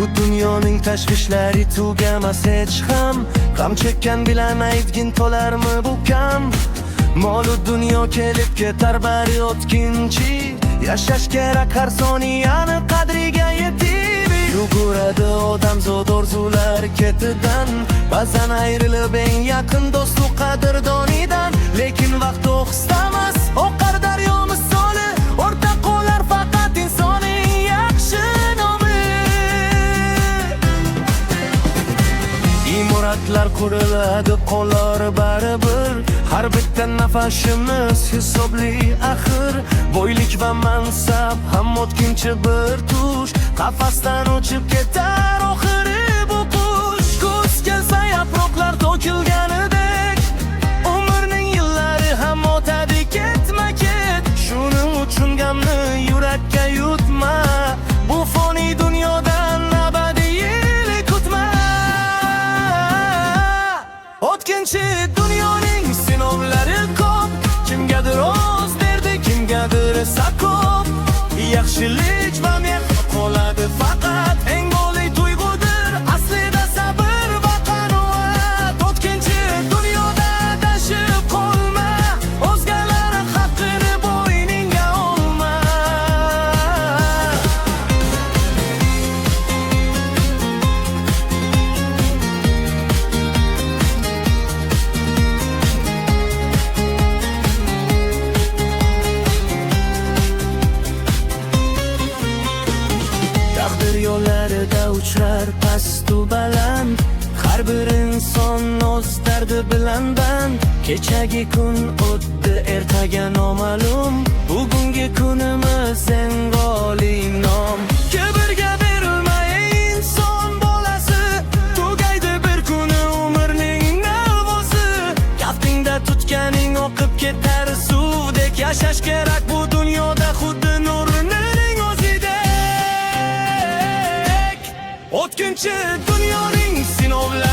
Bu dunyoning tashvishlari tugamas hech ham. G'am chekkan bilmaydigin to'larmi bu kam. Molu dunyo kelib ketar bari o'tkinchi. Yashash kerak har soniyani qadriga yetib. Yuguradi odamzod orzular ketidan. Ba'zan ayrilib eng yaqin do'stu qadrdonidan. Lekin vaqt o'xstamas, oqar daryo misoli. O'rta qo'lar faqat insonning yaxshi nomi. Imoratlar quriladi, qolar baribir. Har bitta nafasimiz hisobli axir. Boylik va mansab ham o'tkinchi bir tush. Qafasdan uchib ketar oxiri bu qush. Kuz kelsa yaproqlar to'kilganidek, umrning yillari ham o'tadi ketma-ket. Shuning uchun gamni yurakka yutma. Bu foniy dunyodan abadiylik kutma. O'tkinchi dunyoning sinovlari ko'p. Kimgadir oz berdi, kimgadir esa ko'p. Yaxshilik va mehr qoladi faqat eng oliy tuyg'udir. Aslida sabr va qanoat. O'tkinchi dunyoda adashib qolma. O'zgalar haqqini bo'yningga olma. Taqdir yo'llarida uchrar pastu baland. Har bir inson o'z dardi bilan band. Kechagi kun o'tdi, ertaga noma'lum. Bugungi kunimiz eng oliy nom. Kibrga berilma inson bolasi. Tugaydi bir kuni umrning navosi. Kaftingda tutganing oqib ketar suvdek. Yashash kerak bu dunyoda xuddi nurning o'zidek. O'tkinchi dunyoning sinovlari